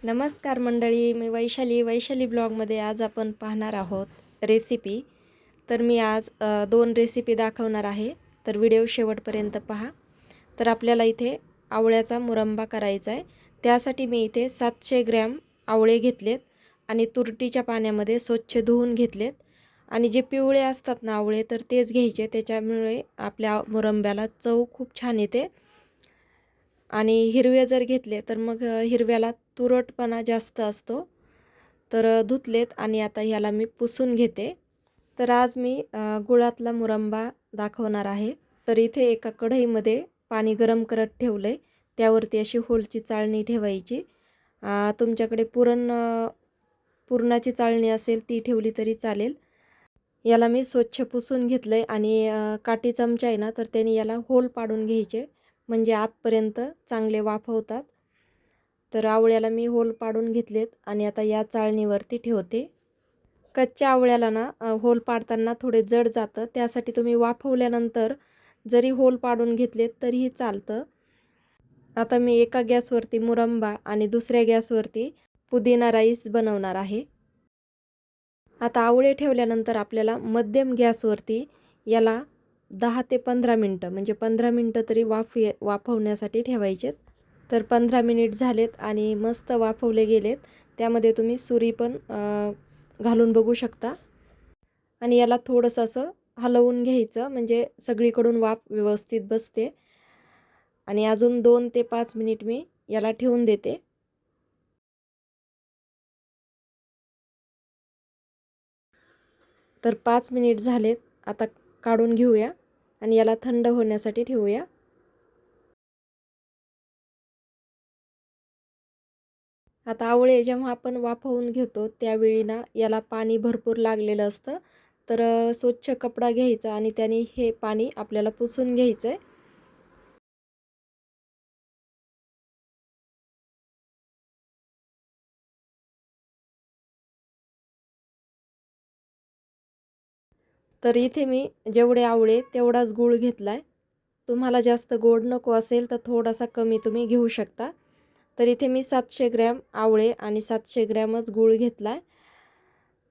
नमस्कार मंडळी, मी वैशाली ब्लॉगमध्ये आज आपण पाहणार आहोत रेसिपी. तर मी आज 2 रेसिपी दाखवणार आहे. तर व्हिडिओ शेवटपर्यंत पहा. तर आपल्याला इथे आवळ्याचा मुरंबा करायचा आहे. त्यासाठी मी इथे 700 ग्रॅम आवळे घेतलेत आणि तुरटीच्या पाण्यामध्ये स्वच्छ धुवून घेतलेत. आणि जे पिवळे असतात ना आवळे, तर तेच घ्यायचे. त्याच्यामुळे आपल्या मुरंब्याला चव खूप छान येते. आणि हिरवे जर घेतले तर मग हिरव्याला तुरटपणा जास्त असतो. तर धुतलेत आणि आता ह्याला मी पुसून घेते. तर आज मी गुळातला मुरंबा दाखवणार आहे. तर इथे एका कढईमध्ये पाणी गरम करत ठेवले. त्यावरती अशी होलची चाळणी ठेवायची. तुमच्याकडे पुरणाची चाळणी असेल ती ठेवली तरी चालेल. याला मी स्वच्छ पुसून घेतलंय आणि काठी चमचा आहे ना, तर त्याने याला होल पाडून घ्यायचे, म्हणजे आतपर्यंत चांगले वाफवतात. तर आवळ्याला मी होल पाडून घेतलेत आणि आता या चाळणीवरती ठेवते. कच्च्या आवळ्याला ना होल पाडताना थोडे जड जातं. त्यासाठी तुम्ही वाफवल्यानंतर जरी होल पाडून घेतलेत तरीही चालतं. आता मी एका गॅसवरती मुरंबा आणि दुसऱ्या गॅसवरती पुदिना राईस बनवणार आहे. आता आवळे ठेवल्यानंतर आपल्याला मध्यम गॅसवरती याला 10 ते 15 मिनटं, म्हणजे 15 मिनटं तरी वाफवण्यासाठी ठेवायचेत. तर 15 मिनिट झालेत आणि मस्त वाफवले गेलेत. त्यामध्ये तुम्ही सुरी पण घालून बघू शकता. आणि याला थोडंसं असं हलवून घ्यायचं, म्हणजे सगळीकडून वाफ व्यवस्थित बसते. आणि अजून 2 ते 5 मिनिट मी याला ठेवून देते. तर 5 मिनिट झालेत. आता काढून घेऊया आणि याला थंड होण्यासाठी ठेवूया. आता आवळे जेव्हा आपण वाफवून घेतो त्यावेळी ना याला पाणी भरपूर लागलेलं असतं. तर स्वच्छ कपडा घ्यायचा आणि त्याने हे पाणी आपल्याला पुसून घ्यायचं आहे. तर इथे मी जेवढे आवळे तेवढाच गूळ घेतला आहे. तुम्हाला जास्त गोड नको असेल तर थोडासा कमी तुम्ही घेऊ शकता. तर इथे मी 700 ग्रॅम आवळे आणि 700 ग्रॅमच गूळ घेतला आहे.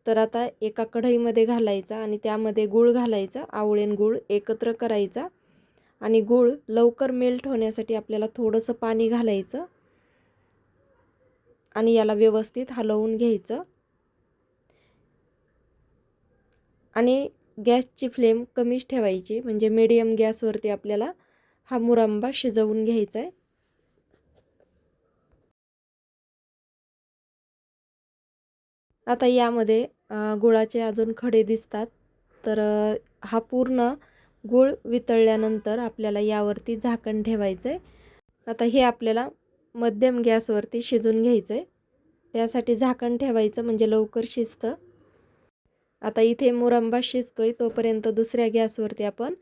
तर आता एका कढईमध्ये घालायचा आणि त्यामध्ये गूळ घालायचा. आवळे आणि गूळ एकत्र करायचा आणि गूळ लवकर मेल्ट होण्यासाठी आपल्याला थोडंसं पाणी घालायचं आणि याला व्यवस्थित हलवून घ्यायचं. आणि गॅसची फ्लेम कमीच ठेवायची, म्हणजे मीडियम गॅसवरती आपल्याला हा मुरंबा शिजवून घ्यायचा आहे. आता यामध्ये गुळाचे अजून खडे दिसतात. तर हा पूर्ण गूळ वितळल्यानंतर आपल्याला यावरती झाकण ठेवायचं आहे. आता हे आपल्याला मध्यम गॅसवरती शिजून घ्यायचं आहे. त्यासाठी झाकण ठेवायचं, म्हणजे लवकर शिजतं. आता इथे मुरंबा शिजतोय तोपर्यंत दुसऱ्या गॅसवरती आपण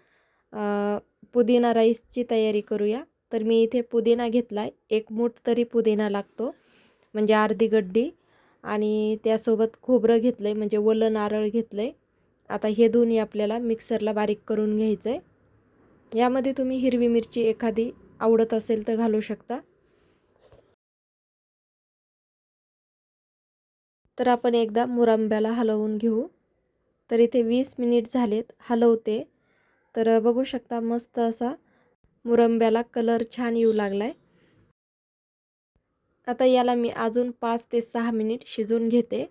पुदिना राईसची तयारी करूया. तर मी इथे पुदिना घेतला आहे. 1 मूठ तरी पुदिना लागतो, म्हणजे अर्धी गड्डी. आणि त्यासोबत खोबरं घेतलं आहे, म्हणजे ओलं नारळ घेतलं आहे. आता हे दोन्ही आपल्याला मिक्सरला बारीक करून घ्यायचं आहे. यामध्ये तुम्ही हिरवी मिरची एखादी आवडत असेल तर घालू शकता. तर आपण एकदा मुरंब्याला हलवून घेऊ. तर इथे 20 मिनिट झालेत, हलवते. तर बघू शकता मस्त असा मुरंब्याला कलर छान येऊ लागला आहे. आता याला मी अजून 5 ते 6 मिनिट शिजवून घेते.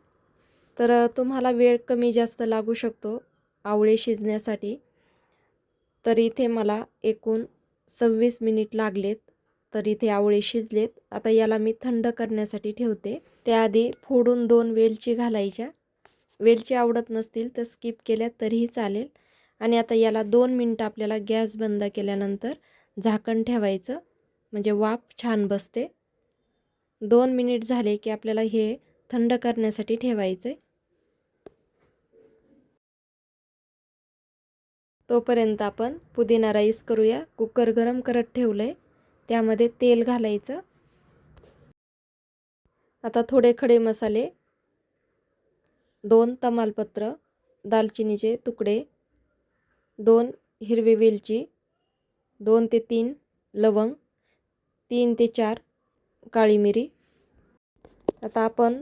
तर तुम्हाला वेळ कमी जास्त लागू शकतो आवळे शिजण्यासाठी. तर इथे मला एकूण 26 मिनिट लागलेत. तर इथे आवळे शिजलेत. आता याला मी थंड करण्यासाठी ठेवते. त्याआधी फोडून 2 वेलची घालायच्या. वेलची आवडत नसतील तर स्किप केल्या तरीही चालेल. आणि आता याला 2 मिनटं आपल्याला गॅस बंद केल्यानंतर झाकण ठेवायचं, म्हणजे वाफ छान बसते. 2 मिनिट झाले की आपल्याला हे थंड करण्यासाठी ठेवायचं आहे. तोपर्यंत आपण पुदिना राईस करूया. कुकर गरम करत ठेवलं आहे, त्यामध्ये तेल घालायचं. आता थोडे खडे मसाले, 2 तमालपत्र, दालचिनीचे तुकडे, 2 हिरवी वेलची, 2 ते 3 लवंग, 3 ते 4 काळी मिरी, आता आपण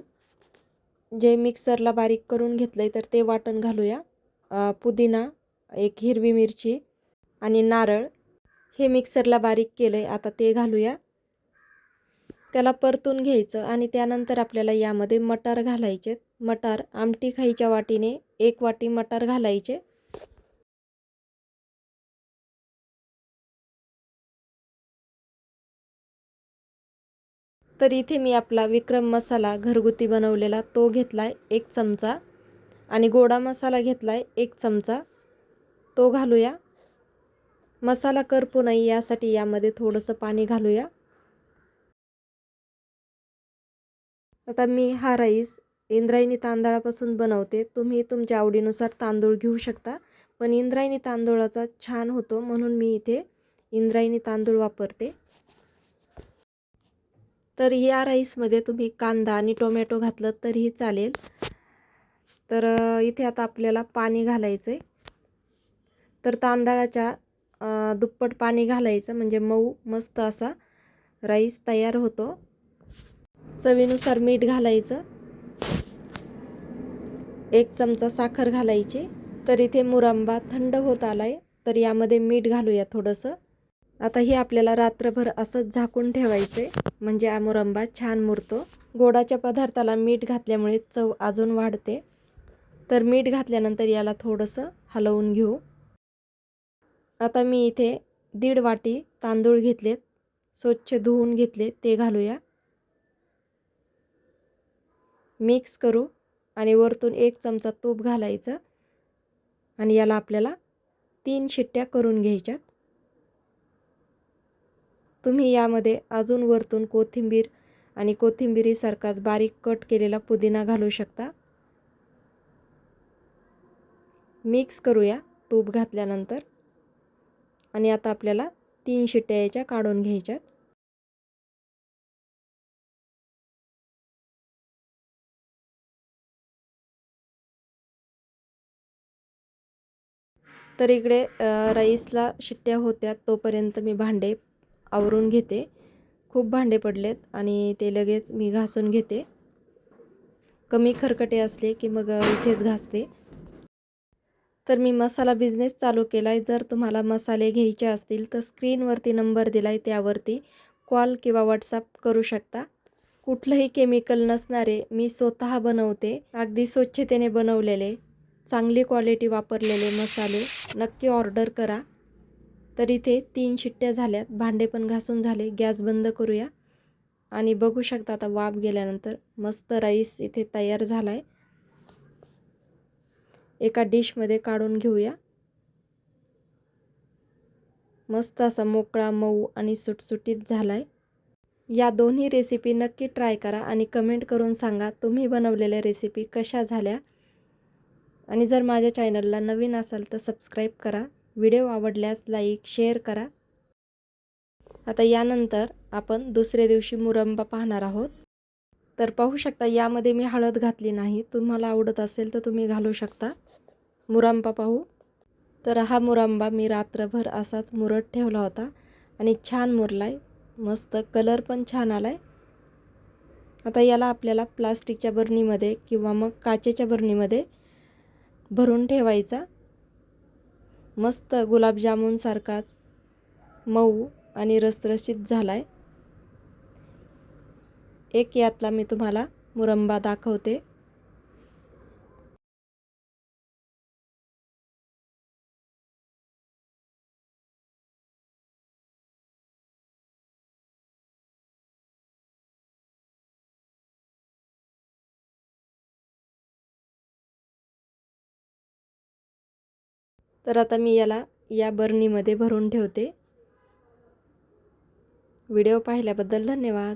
जे मिक्सरला बारीक करून घेतलं आहे तर ते वाटण घालूया. पुदिना, एक हिरवी मिरची आणि नारळ हे मिक्सरला बारीक केलं आहे. आता ते घालूया. त्याला परतून घ्यायचं आणि त्यानंतर आपल्याला यामध्ये मटार घालायचे. मटार आमटी खायच्या वाटीने 1 वाटी मटार घालायचे. तर इथे मी आपला विक्रम मसाला घरगुती बनवलेला तो घेतला आहे 1 चमचा आणि गोडा मसाला घेतला आहे 1 चमचा, तो घालूया. मसाला करपू नये यासाठी यामध्ये थोडंसं पाणी घालूया. आता मी हा राईस इंद्रायणी तांदळापासून बनवते. तुम्ही तुमच्या आवडीनुसार तांदूळ घेऊ शकता, पण इंद्रायणी तांदूळाचा छान होतो म्हणून मी इथे इंद्रायणी तांदूळ वापरते. तर या राईसमध्ये तुम्ही कांदा आणि टोमॅटो घातलं तरीही चालेल. तर इथे आता आपल्याला पाणी घालायचं आहे. तर तांदळाच्या दुप्पट पाणी घालायचं म्हणजे मऊ मस्त असा राईस तयार होतो. चवीनुसार मीठ घालायचं. 1 चमचा साखर घालायची. तर इथे मुरंबा थंड होत आलाय तर यामध्ये मीठ घालूया थोडंसं. आता हे आपल्याला रात्रभर असंच झाकून ठेवायचे म्हणजे हा मुरंबा छान मुरतो. गोडाच्या पदार्थाला मीठ घातल्यामुळे चव अजून वाढते. तर मीठ घातल्यानंतर याला थोडंसं हलवून घेऊ. आता मी इथे 1.5 वाटी तांदूळ घेतलेत, स्वच्छ धुवून घेतले, ते घालूया. मिक्स करू आणि वरतून 1 चमचा तूप घालायचं आणि याला आपल्याला 3 शिट्ट्या करून घ्यायच्यात. तुम्ही यामध्ये अजून वरतून कोथिंबीर आणि कोथिंबीरीसारखाच बारीक कट केलेला पुदिना घालू शकता. मिक्स करूया तूप घातल्यानंतर आणि आता आपल्याला 3 शिट्ट्या याच्या काढून घ्यायच्यात. तर इकडे राईसला शिट्ट्या होत्या तोपर्यंत मी भांडे आवरून घेते. खूप भांडे पडलेत आणि ते लगेच मी घासून घेते. कमी खरकटे असले की मग इथेच घासते. तर मी मसाला बिझनेस चालू केला आहे. जर तुम्हाला मसाले घ्यायचे असतील तर स्क्रीनवरती नंबर दिला आहे त्यावरती कॉल किंवा व्हॉट्सअप करू शकता. कुठलंही केमिकल नसणारे मी स्वतः बनवते. अगदी स्वच्छतेने बनवलेले चांगली क्वालिटी वापरलेले मसाले नक्की ऑर्डर करा. तर इथे 3 शिट्ट्या झाल्यात. भांडे पण घासून झाले. गॅस बंद करूया आणि बघू शकता आता वाफ गेल्यानंतर मस्त राईस इथे तयार झाला आहे. एका डिशमध्ये काढून घेऊया. मस्त असा मोकळा मऊ आणि सुटसुटीत झाला आहे. या दोन्ही रेसिपी नक्की ट्राय करा आणि कमेंट करून सांगा तुम्ही बनवलेल्या रेसिपी कशा झाल्या. आणि जर माझ्या चॅनलला नवीन असाल तर सबस्क्राईब करा. व्हिडिओ आवडल्यास लाईक शेअर करा. आता यानंतर आपण दुसऱ्या दिवशी मुरंबा पाहणार आहोत. तर पाहू शकता यामध्ये मी हळद घातली नाही. तुम्हाला आवडत असेल तर तुम्ही घालू शकता. मुरंबा पाहू. तर हा मुरंबा मी रात्रभर असाच मुरत ठेवला होता आणि छान मुरलाय. मस्त कलर पण छान आलाय. आता याला आपल्याला प्लास्टिकच्या बरणीमध्ये किंवा मग काचेच्या बरणीमध्ये भरून ठेवायचा. मस्त गुलाबजामुन सारखाच मऊ आणि रसरशीत झालाय. एक यातला मी तुम्हाला मुरंबा दाखवते. तर आता मी याला या बरणीमध्ये भरून ठेवते. व्हिडिओ पाहिल्याबद्दल धन्यवाद.